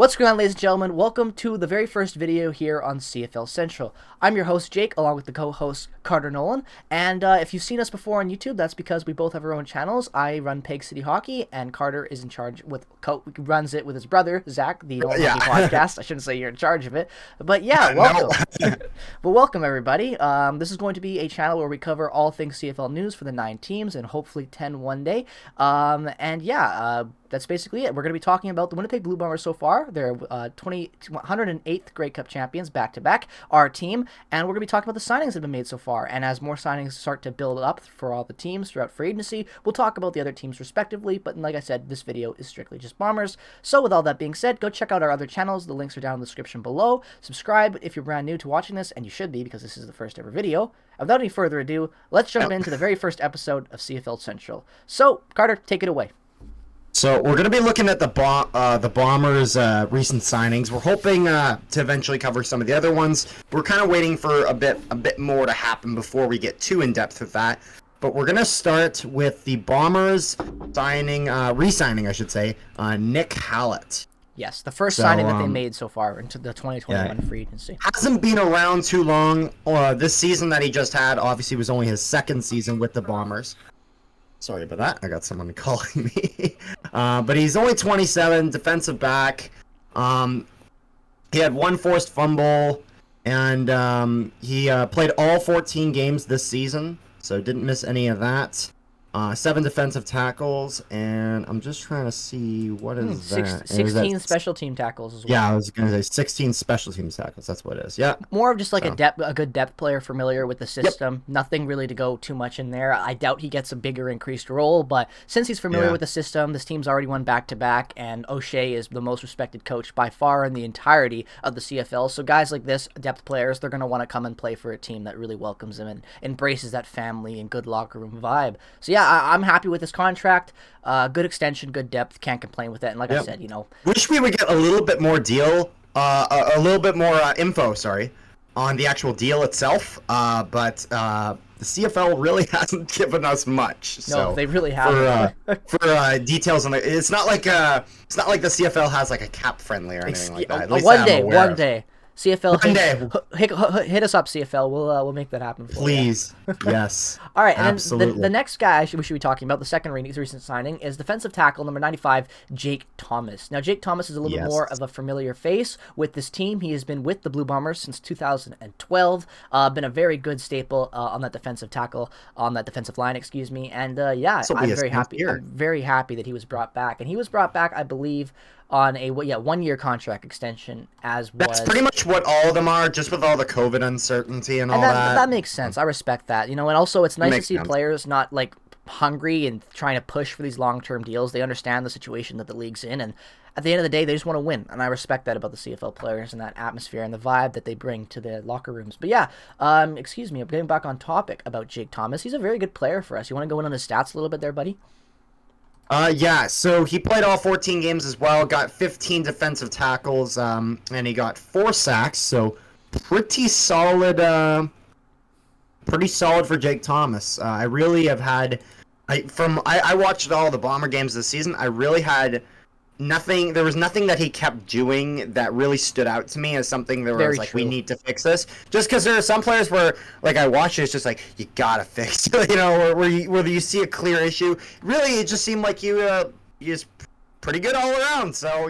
What's going on, ladies and gentlemen? Welcome to the very first video here on CFL Central. I'm your host, Jake, along with the co-host, Carter Nolan. And if you've seen us before on YouTube, that's because we both have our own channels. I run Peg City Hockey, and Carter is in charge runs it with his brother, Zach, the Nolan Hockey Podcast. I shouldn't say you're in charge of it. But yeah, welcome. But welcome, everybody. This is going to be a channel where we cover all things CFL news for the 9 teams, and hopefully 10 one day. That's basically it. We're going to be talking about the Winnipeg Blue Bombers so far. They're 108th Grey Cup champions back-to-back, our team, and we're going to be talking about the signings that have been made so far. And as more signings start to build up for all the teams throughout free agency, we'll talk about the other teams respectively, but like I said, this video is strictly just Bombers. So with all that being said, go check out our other channels. The links are down in the description below. Subscribe if you're brand new to watching this, and you should be because this is the first ever video. Without any further ado, let's jump into the very first episode of CFL Central. So, Carter, take it away. So we're going to be looking at the Bombers' recent signings. We're hoping to eventually cover some of the other ones. We're kind of waiting for a bit more to happen before we get too in depth with that. But we're going to start with the Bombers re-signing, I should say, Nick Hallett. Yes, the first signing that they made so far into the 2021 free agency. Hasn't been around too long. This season that he just had obviously was only his second season with the Bombers. Sorry about that. I got someone calling me. But he's only 27, defensive back. He had one forced fumble, and he played all 14 games this season, so didn't miss any of that. 7 defensive tackles, and I'm just trying to see what is that. 16 special team tackles as well. Yeah, I was going to say 16 special team tackles. That's what it is. Yeah. More of just like a good depth player familiar with the system. Yep. Nothing really to go too much in there. I doubt he gets a bigger increased role, but since he's familiar with the system, this team's already won back-to-back, and O'Shea is the most respected coach by far in the entirety of the CFL. So guys like this, depth players, they're going to want to come and play for a team that really welcomes him and embraces that family and good locker room vibe. So yeah, I'm happy with this contract. Good extension, good depth. Can't complain with it. And like I said, wish we would get a little bit more info. Sorry, on the actual deal itself. But the CFL really hasn't given us much. No, they really haven't. For details on it, it's not like the CFL has like a cap friendly or anything like that. At least one day. CFL, hit us up, CFL. We'll make that happen for Please. You. Yes. All right, and absolutely. Then the next guy we should be talking about, the second recent signing, is defensive tackle number 95, Jake Thomas. Now, Jake Thomas is a little bit more of a familiar face with this team. He has been with the Blue Bombers since 2012. Been a very good staple on that defensive line, excuse me. And I'm very happy. I'm very happy that he was brought back, and he was brought back, I believe, on a 1-year contract extension, That's pretty much what all of them are, just with all the COVID uncertainty and all that. That makes sense. I respect that. And also it's nice to see players not like hungry and trying to push for these long-term deals. They understand the situation that the league's in, and at the end of the day, they just want to win. And I respect that about the CFL players and that atmosphere and the vibe that they bring to the locker rooms. But yeah, excuse me, I'm getting back on topic about Jake Thomas. He's a very good player for us. You want to go in on his stats a little bit there, buddy? So he played all 14 games as well, got 15 defensive tackles, and he got 4 sacks, so pretty solid for Jake Thomas. I really have had, I watched all the Bomber games this season. I really had there was nothing that he kept doing that really stood out to me as something that was like, we need to fix this. Just because there are some players where, like, I watch it, it's just like, you gotta fix it, where you see a clear issue. Really, it just seemed like he's pretty good all around, so,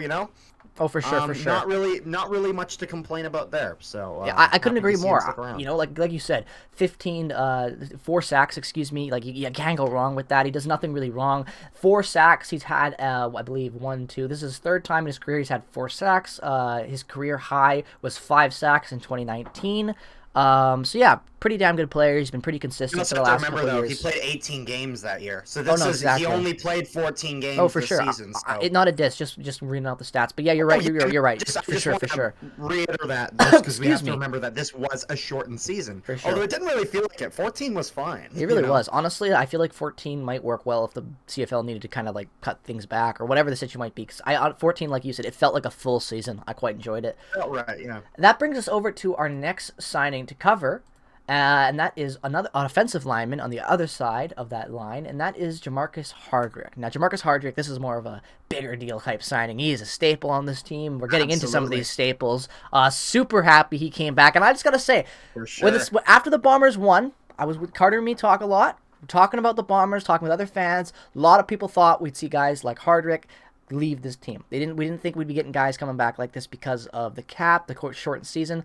Oh, for sure. Not really much to complain about there. So yeah, I couldn't agree more. Like you said, 4 sacks. Excuse me. Like you can't go wrong with that. He does nothing really wrong. 4 sacks. He's had, I believe, 1, 2. This is his 3rd time in his career he's had 4 sacks. His career high was 5 sacks in 2019. So yeah, pretty damn good player. He's been pretty consistent for the last couple years. He played 18 games that year. So he only played 14 games this season. So. Not a diss, just reading out the stats. But yeah, you're right. You're right. For sure. Reiterate that because we have to remember that this was a shortened season. For sure. Although it didn't really feel like it. 14 was fine. It really was. Honestly, I feel like 14 might work well if the CFL needed to kind of like cut things back or whatever the situation might be. Because 14, like you said, it felt like a full season. I quite enjoyed it. Felt right, yeah. That brings us over to our next signing to cover. And that is another offensive lineman on the other side of that line, and that is Jamarcus Hardrick. Now, Jamarcus Hardrick, this is more of a bigger deal type signing. He is a staple on this team. We're getting into some of these staples. Super happy he came back, and I just got to say, For sure. after the Bombers won, I was with Carter and me talk a lot. We're talking about the Bombers, talking with other fans. A lot of people thought we'd see guys like Hardrick leave this team. We didn't think we'd be getting guys coming back like this because of the cap, the shortened season.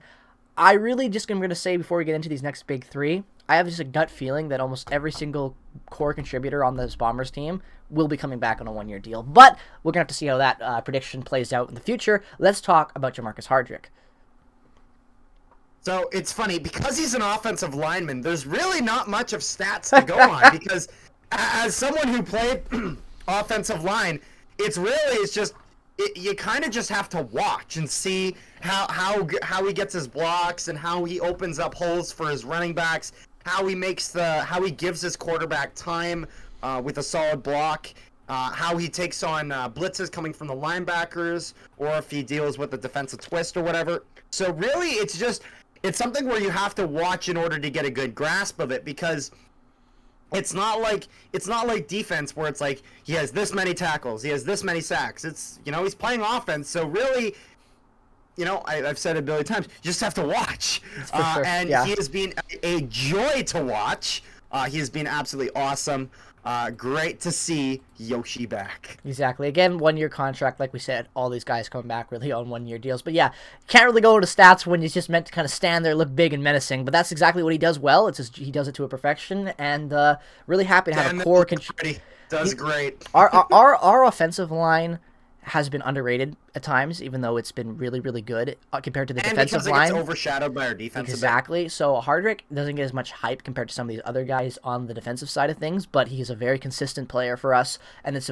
I really just am going to say before we get into these next big three, I have just a gut feeling that almost every single core contributor on this Bombers team will be coming back on a one-year deal. But we're going to have to see how that prediction plays out in the future. Let's talk about Jamarcus Hardrick. So it's funny, because he's an offensive lineman, there's really not much of stats to go on, because as someone who played offensive line, you kind of just have to watch and see how he gets his blocks and how he opens up holes for his running backs, how he gives his quarterback time with a solid block, how he takes on blitzes coming from the linebackers, or if he deals with a defensive twist or whatever. So really, it's something where you have to watch in order to get a good grasp of it, because it's not like defense where it's like he has this many tackles, he has this many sacks. It's, he's playing offense, so really, I've said it a billion times, you just have to watch. Sure. And yeah. He has been a joy to watch. He has been absolutely awesome. Great to see Yoshi back. Exactly. Again, one-year contract, like we said. All these guys coming back really on one-year deals. But yeah, can't really go into stats when he's just meant to kind of stand there, look big and menacing. But that's exactly what he does well. He does it to a perfection, and really happy to have a core contributor. Does great. Our offensive line has been underrated at times, even though it's been really, really good compared to the defensive line. And because it gets overshadowed by our defense. Exactly. So Hardrick doesn't get as much hype compared to some of these other guys on the defensive side of things, but he's a very consistent player for us, and it's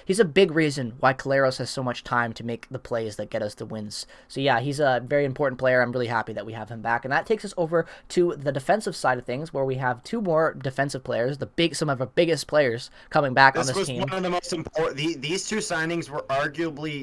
he's a big reason why Caleros has so much time to make the plays that get us the wins. So yeah, he's a very important player. I'm really happy that we have him back, and that takes us over to the defensive side of things, where we have two more defensive players, some of our biggest players coming back on this team. This was one of the most important. These two signings were arguably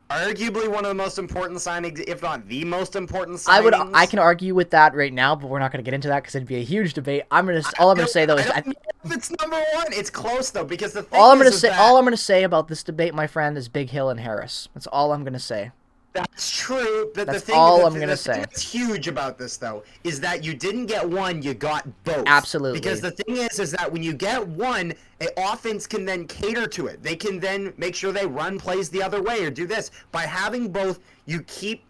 one of the most important signings, if not the most important signings. I can argue with that right now, but we're not going to get into that because it'd be a huge debate. All I'm going to say though is, I don't know if it's number one. It's close though, because the thing all I'm going to say about this debate, my friend, is Big Hill and Harris. That's all I'm going to say. That's true. But That's all I'm going to say. What's huge about this, though, is that you didn't get one, you got both. Absolutely. Because the thing is that when you get one, an offense can then cater to it. They can then make sure they run plays the other way or do this. By having both, you keep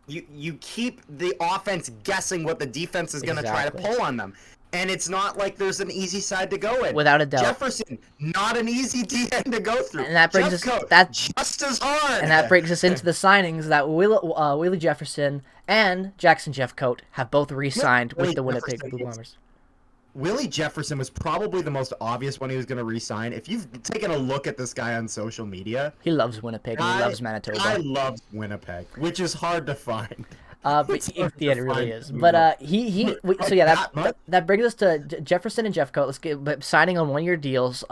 the offense guessing what the defense is going to try to pull on them. And it's not like there's an easy side to go in. Without a doubt. Jefferson, not an easy DN to go through. And that brings Jeffcoat, us just as hard. And that brings us into the signings that Willie Jefferson and Jackson Jeffcoat have both re-signed with the Winnipeg Blue Bombers. Willie Jefferson was probably the most obvious one he was going to re-sign. If you've taken a look at this guy on social media, he loves Winnipeg. He loves Manitoba. I love Winnipeg, which is hard to find. But it really is. But that brings us to Jefferson and Jeffcoat. But signing on one-year deals.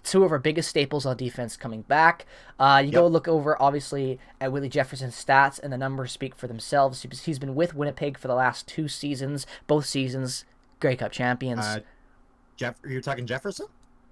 Two of our biggest staples on defense coming back. Go look over, obviously, at Willie Jefferson's stats, and the numbers speak for themselves. He's been with Winnipeg for the last 2 seasons. Both seasons, Grey Cup champions. You're talking Jefferson?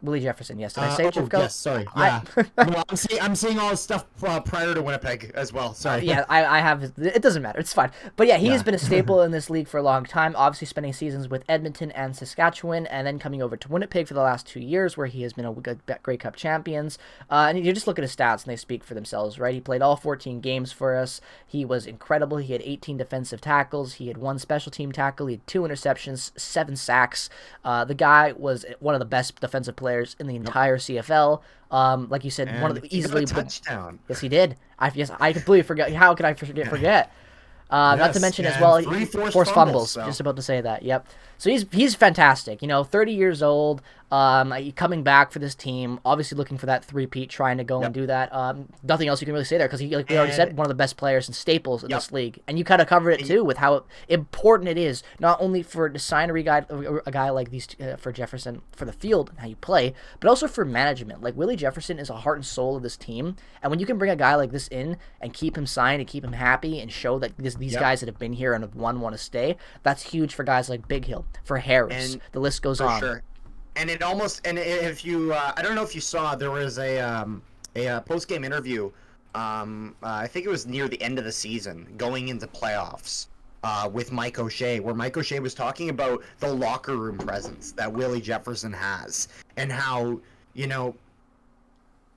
Willie Jefferson, yes. Did I say Jeffcoat? Yes, sorry. Yeah. Well, I'm seeing all this stuff prior to Winnipeg as well. Sorry. Yeah, I have. It doesn't matter. It's fine. But yeah, he has been a staple in this league for a long time. Obviously, spending seasons with Edmonton and Saskatchewan, and then coming over to Winnipeg for the last 2 years, where he has been a good Grey Cup champions. And you just look at his stats, and they speak for themselves, right? He played all 14 games for us. He was incredible. He had 18 defensive tackles. He had 1 special team tackle. He had 2 interceptions, 7 sacks. The guy was one of the best defensive players in the entire CFL. Like you said, and one of the easily touchdown. Yes, he did. I completely forgot. How could I forget? Not to mention as well, 3 forced fumbles. So. Just about to say that. Yep. So he's fantastic. 30 years old. Coming back for this team, obviously looking for that three-peat, trying to go and do that. Nothing else you can really say there because like we already said, one of the best players and staples in this league. And you kind of covered it too with how important it is, not only for to sign a guy like these for Jefferson for the field and how you play, but also for management. Like Willie Jefferson is a heart and soul of this team, and when you can bring a guy like this in and keep him signed and keep him happy and show that these guys that have been here and have won want to stay, that's huge for guys like Big Hill, for Harris. The list goes on. Sure. And it almost, and if you, I don't know if you saw, there was a post-game interview, I think it was near the end of the season, going into playoffs, with Mike O'Shea, where Mike O'Shea was talking about the locker room presence that Willie Jefferson has, and how,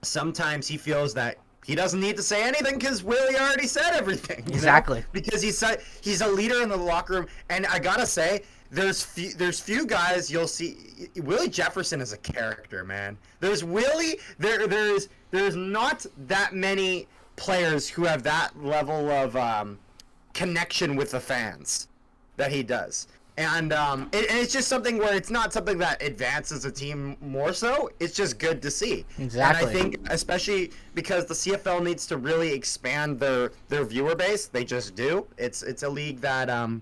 sometimes he feels that he doesn't need to say anything because Willie already said everything. Exactly. Because he's a leader in the locker room, and I gotta say, there's few guys you'll see. Willie Jefferson is a character, man. There's not that many players who have that level of connection with the fans that he does. And it's just something where it's not something that advances a team more so. It's just good to see. Exactly. And I think, especially because the CFL needs to really expand their viewer base. They just do. It's a league that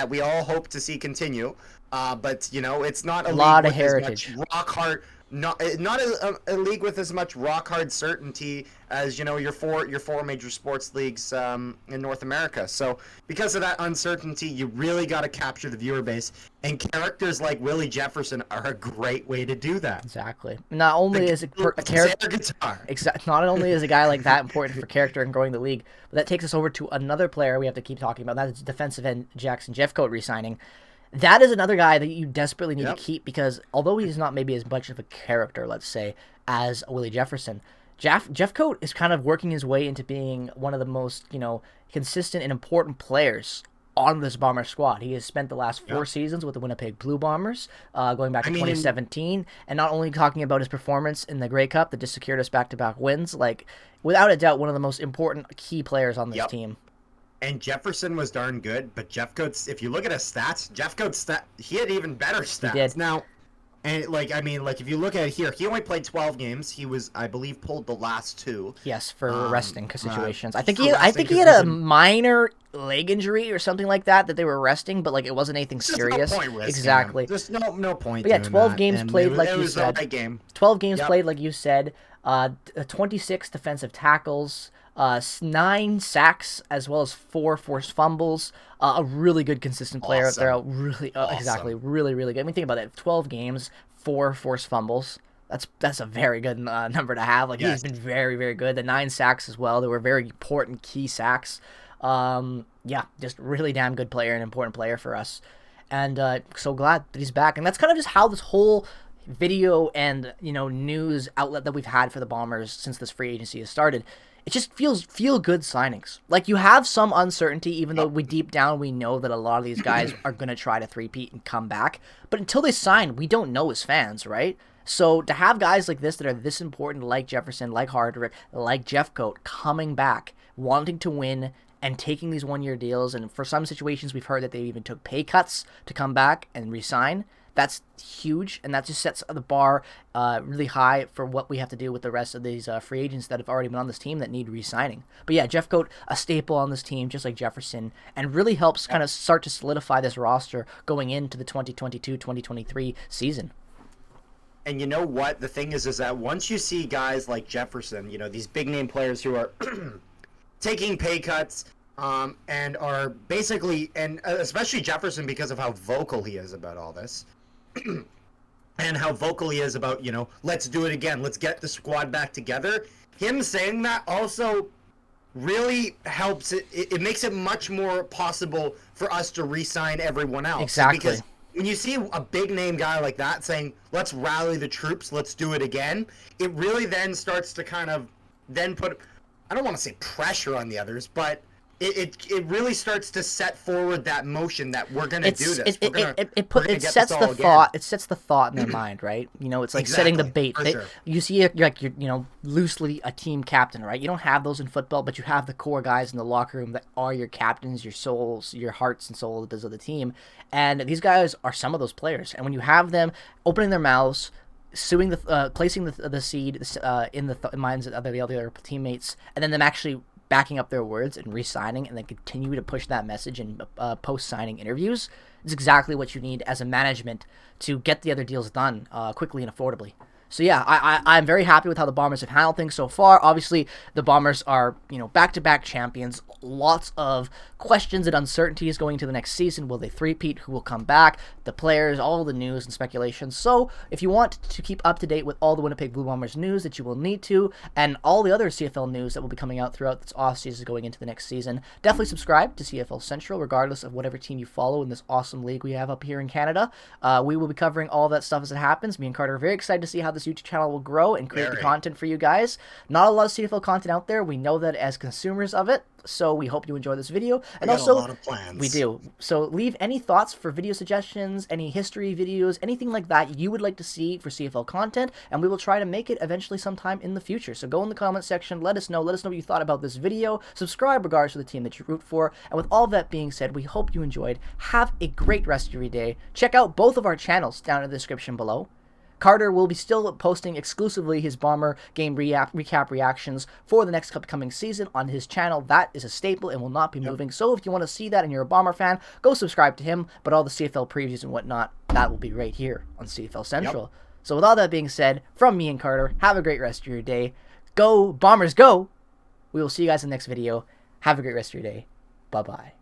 we all hope to see continue. But it's not a lot league of with heritage. as much rock hard. Not a league with as much rock hard certainty as your four major sports leagues in North America. So because of that uncertainty, you really got to capture the viewer base, and characters like Willie Jefferson are a great way to do that. Exactly. Not only is a character guitar. Not only is a guy like that important for character and growing the league, but that takes us over to another player we have to keep talking about. That's defensive end Jackson Jeffcoat re-signing. That is another guy that you desperately need to keep because although he's not maybe as much of a character, let's say, as Willie Jefferson, Jeffcoat is kind of working his way into being one of the most, consistent and important players on this Bomber squad. He has spent the last 4 seasons with the Winnipeg Blue Bombers, going back to 2017, and not only talking about his performance in the Grey Cup that just secured us back-to-back wins, like, without a doubt, one of the most important key players on this team. And Jefferson was darn good, but Jeffcoat's, if you look at his stats, he had even better stats. He did. Now, and if you look at it here, he only played 12 games. He was, I believe, pulled the last 2. Yes, for resting situations. I think he had a minor leg injury or something like that they were resting, but it wasn't anything serious. No point exactly. Just no point. But yeah, 12 games and played, it you was said. The right game. 12 games played, like you said. 26 defensive tackles. 9 sacks as well as 4 forced fumbles. A really good, consistent player out there. Really, exactly, really, really good. I mean, think about that. 12 games, 4 forced fumbles. That's a very good number to have. He's been very, very good. The 9 sacks as well. They were very important key sacks. Just really damn good player and important player for us. And so glad that he's back. And that's kind of just how this whole video and news outlet that we've had for the Bombers since this free agency has started. It just feel good signings. You have some uncertainty, even though deep down we know that a lot of these guys are going to try to three-peat and come back. But until they sign, we don't know as fans, right? So to have guys like this that are this important, like Jefferson, like Hardrick, like Jeffcoat, coming back, wanting to win, and taking these one-year deals, and for some situations we've heard that they even took pay cuts to come back and re-sign. That's huge, and that just sets the bar really high for what we have to do with the rest of these free agents that have already been on this team that need re-signing. But yeah, Jeffcoat, a staple on this team, just like Jefferson, and really helps kind of start to solidify this roster going into the 2022-2023 season. And you know what? The thing is that once you see guys like Jefferson, these big-name players who are taking pay cuts, and are basically, and especially Jefferson because of how vocal he is about all this, and how vocal he is about, let's do it again, let's get the squad back together. Him saying that also really helps it makes it much more possible for us to re-sign everyone else. Exactly. Because when you see a big name guy like that saying, let's rally the troops, let's do it again, it really then starts to kind of then put, I don't want to say pressure on the others, but it really starts to set forward that motion that we're going to do this. It sets the thought. It sets the thought in their mind, right? It's like setting the bait. Sure. You see, you're loosely a team captain, right? You don't have those in football, but you have the core guys in the locker room that are your captains, your souls, your hearts and souls of the team. And these guys are some of those players. And when you have them opening their mouths, suing placing the seed in the minds of the other teammates, and then them actually backing up their words and re-signing, and then continue to push that message in post-signing interviews. It's exactly what you need as a management to get the other deals done quickly and affordably. So yeah, I'm very happy with how the Bombers have handled things so far. Obviously, the Bombers are, back-to-back champions. Lots of questions and uncertainties going into the next season. Will they three-peat? Who will come back? The players, all the news and speculations. So if you want to keep up to date with all the Winnipeg Blue Bombers news that you will need to, and all the other CFL news that will be coming out throughout this off-season going into the next season, definitely subscribe to CFL Central, regardless of whatever team you follow in this awesome league we have up here in Canada. We will be covering all that stuff as it happens. Me and Carter are very excited to see how this YouTube channel will grow and create the content for you guys. Not a lot of CFL content out there. We know that as consumers of it, so we hope you enjoy this video. And also, a lot of plans. We do. So leave any thoughts for video suggestions, any history videos, anything like that you would like to see for CFL content, and we will try to make it eventually sometime in the future. So go in the comment section, let us know what you thought about this video, subscribe regardless of the team that you root for, and with all that being said, we hope you enjoyed. Have a great rest of your day. Check out both of our channels down in the description below. Carter will be still posting exclusively his Bomber game recap reactions for the next upcoming season on his channel. That is a staple and will not be moving. So if you want to see that and you're a Bomber fan, go subscribe to him. But all the CFL previews and whatnot, that will be right here on CFL Central. So with all that being said, from me and Carter, have a great rest of your day. Go Bombers, go! We will see you guys in the next video. Have a great rest of your day. Bye-bye.